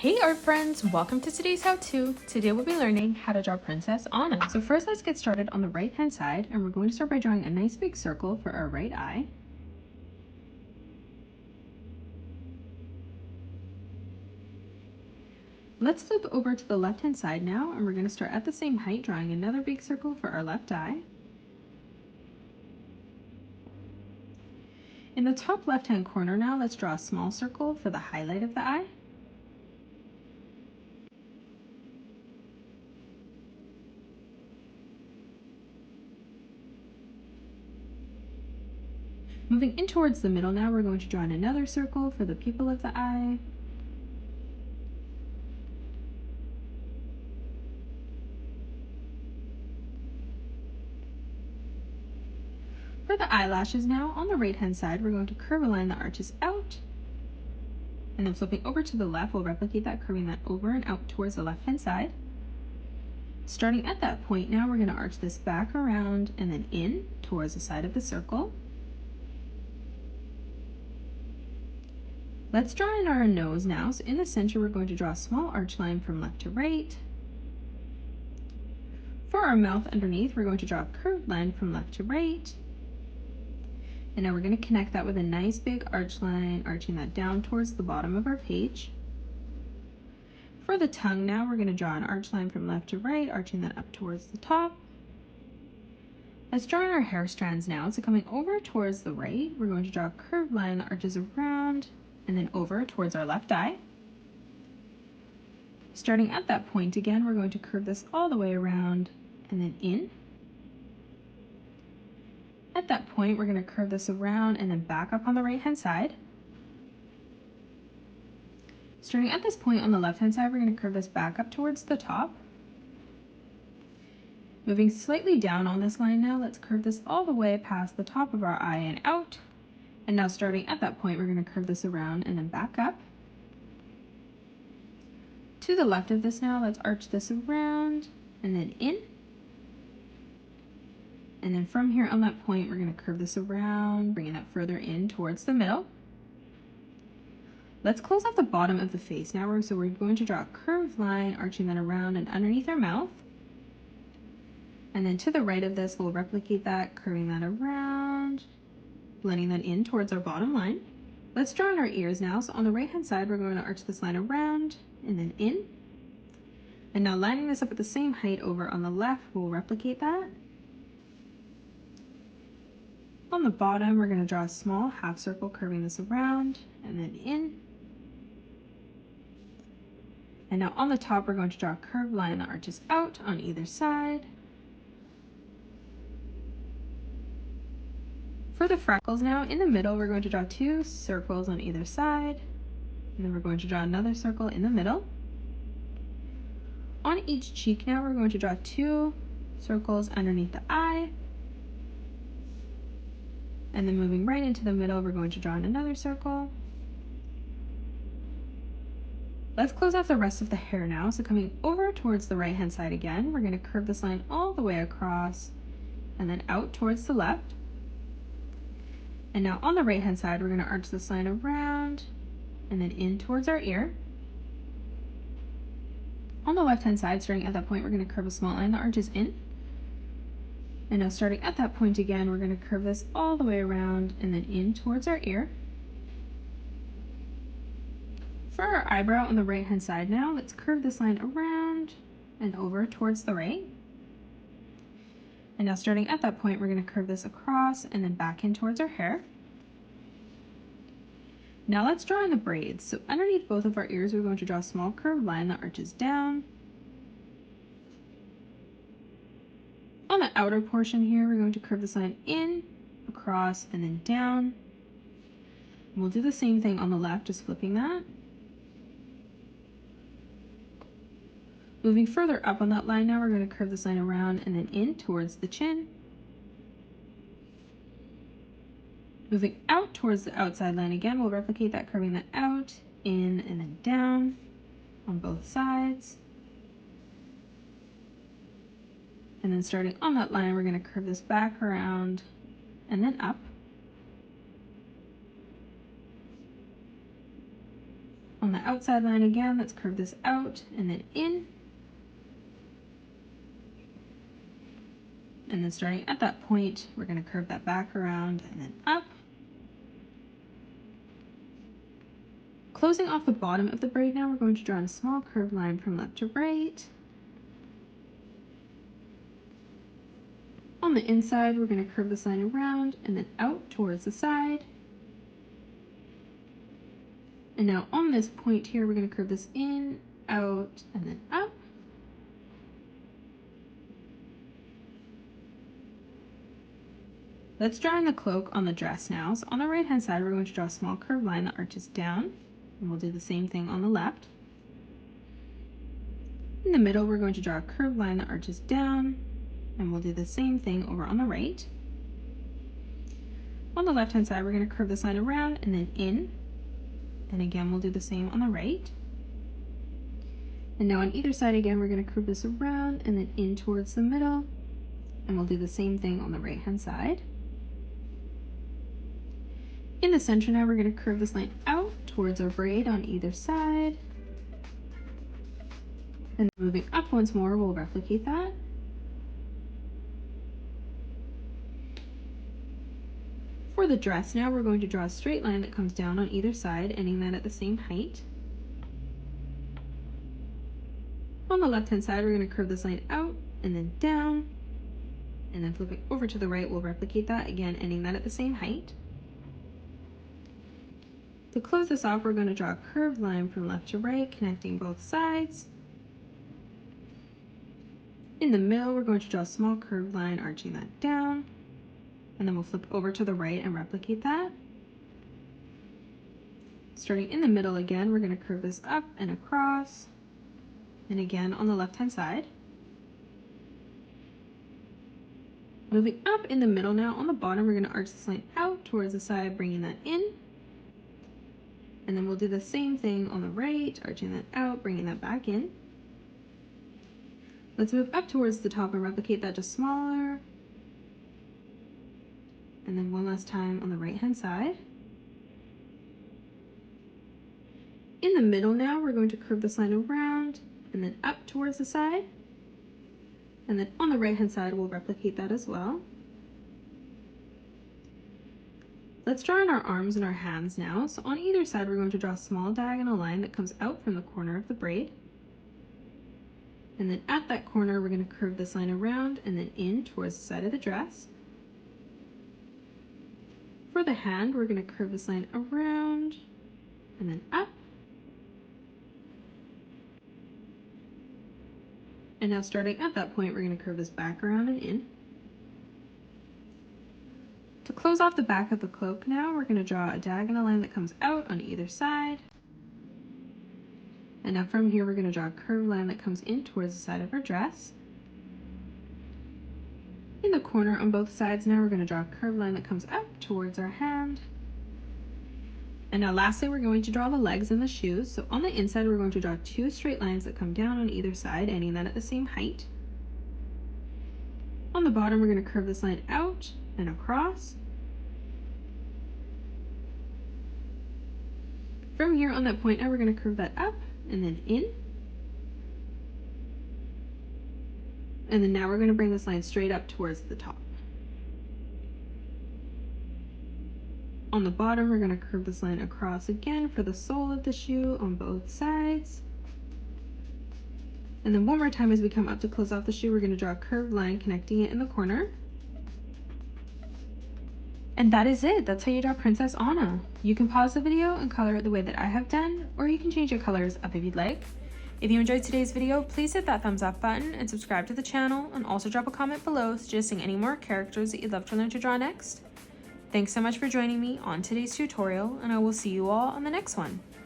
Hey art friends, welcome to today's how-to. Today we'll be learning how to draw Princess Anna. So first let's get started on the right hand side, and we're going to start by drawing a nice big circle for our right eye. Let's flip over to the left hand side now, and we're going to start at the same height drawing another big circle for our left eye. In the top left hand corner now, let's draw a small circle for the highlight of the eye. Moving in towards the middle now, we're going to draw in another circle for the pupil of the eye. For the eyelashes now, on the right hand side, we're going to curve a line that arches out. And then flipping over to the left, we'll replicate that, curving that over and out towards the left hand side. Starting at that point now, we're going to arch this back around and then in towards the side of the circle. Let's draw in our nose now. So in the center, we're going to draw a small arch line from left to right. For our mouth underneath, we're going to draw a curved line from left to right. And now we're going to connect that with a nice big arch line, arching that down towards the bottom of our page. For the tongue now, we're going to draw an arch line from left to right, arching that up towards the top. Let's draw in our hair strands now. So coming over towards the right, we're going to draw a curved line that arches around and then over towards our left eye. Starting at that point again, we're going to curve this all the way around and then in. At that point, we're going to curve this around and then back up on the right hand side. Starting at this point on the left hand side, we're going to curve this back up towards the top. Moving slightly down on this line now, let's curve this all the way past the top of our eye and out. And now starting at that point, we're going to curve this around and then back up. To the left of this now, let's arch this around and then in. And then from here on that point, we're going to curve this around, bringing that further in towards the middle. Let's close off the bottom of the face now. So we're going to draw a curved line, arching that around and underneath our mouth. And then to the right of this, we'll replicate that, curving that around, blending that in towards our bottom line. Let's draw in our ears now. So on the right hand side, we're going to arch this line around and then in. And now lining this up at the same height over on the left, we'll replicate that. On the bottom, we're going to draw a small half circle, curving this around and then in. And now on the top, we're going to draw a curved line that arches out on either side. For the freckles now, in the middle, we're going to draw two circles on either side. And then we're going to draw another circle in the middle. On each cheek now, we're going to draw two circles underneath the eye. And then moving right into the middle, we're going to draw in another circle. Let's close off the rest of the hair now. So coming over towards the right hand side again, we're going to curve this line all the way across and then out towards the left. And now on the right hand side, we're going to arch this line around and then in towards our ear. On the left hand side, starting at that point, we're going to curve a small line that arches in. And now starting at that point again, we're going to curve this all the way around and then in towards our ear. For our eyebrow on the right hand side now, let's curve this line around and over towards the right. And now starting at that point, we're going to curve this across and then back in towards our hair. Now let's draw in the braids. So underneath both of our ears, we're going to draw a small curved line that arches down. On the outer portion here, we're going to curve this line in, across, and then down. And we'll do the same thing on the left, just flipping that. Moving further up on that line now, we're going to curve this line around and then in towards the chin. Moving out towards the outside line again, we'll replicate that, curving that out, in, and then down on both sides. And then starting on that line, we're going to curve this back around and then up. On On the outside line again, let's curve this out and then in. And then starting at that point, we're going to curve that back around and then up. Closing off the bottom of the braid now, we're going to draw a small curved line from left to right. On the inside, we're going to curve this line around and then out towards the side. And now on this point here, we're going to curve this in, out, and then up. Let's draw in the cloak on the dress now. So on the right hand side, we're going to draw a small curved line that arches down. And we'll do the same thing on the left. In the middle, we're going to draw a curved line that arches down. And we'll do the same thing over on the right. On the left hand side, we're going to curve this line around and then in. And again, we'll do the same on the right. And now on either side again, we're going to curve this around and then in towards the middle. And we'll do the same thing on the right hand side. In the center now, we're going to curve this line out towards our braid on either side. And moving up once more, we'll replicate that. For the dress now, we're going to draw a straight line that comes down on either side, ending that at the same height. On the left hand side, we're going to curve this line out and then down. And then flipping over to the right, we'll replicate that again, ending that at the same height. To close this off, we're going to draw a curved line from left to right, connecting both sides. In the middle, we're going to draw a small curved line, arching that down. And then we'll flip over to the right and replicate that. Starting in the middle again, we're going to curve this up and across. And again on the left-hand side. Moving up in the middle now, on the bottom, we're going to arch this line out towards the side, bringing that in. And then we'll do the same thing on the right, arching that out, bringing that back in. Let's move up towards the top and replicate that just smaller. And then one last time on the right-hand side. In the middle now, we're going to curve this line around and then up towards the side. And then on the right-hand side, we'll replicate that as well. Let's draw in our arms and our hands now. So on either side, we're going to draw a small diagonal line that comes out from the corner of the braid. And then at that corner, we're going to curve this line around and then in towards the side of the dress. For the hand, we're going to curve this line around and then up. And now starting at that point, we're going to curve this back around and in. To close off the back of the cloak now, we're going to draw a diagonal line that comes out on either side. And now from here, we're going to draw a curved line that comes in towards the side of our dress. In the corner on both sides now, we're going to draw a curved line that comes up towards our hand. And now lastly, we're going to draw the legs and the shoes. So on the inside, we're going to draw two straight lines that come down on either side, ending that at the same height. On the bottom, we're going to curve this line out and across. From here on that point now, we're going to curve that up and then in. And then now we're going to bring this line straight up towards the top. On the bottom, we're going to curve this line across again for the sole of the shoe on both sides. And then one more time as we come up to close off the shoe, we're going to draw a curved line connecting it in the corner. And that is it. That's how you draw Princess Anna. You can pause the video and color it the way that I have done, or you can change your colors up if you'd like. If you enjoyed today's video, please hit that thumbs up button and subscribe to the channel, and also drop a comment below suggesting any more characters that you'd love to learn to draw next. Thanks so much for joining me on today's tutorial, and I will see you all on the next one.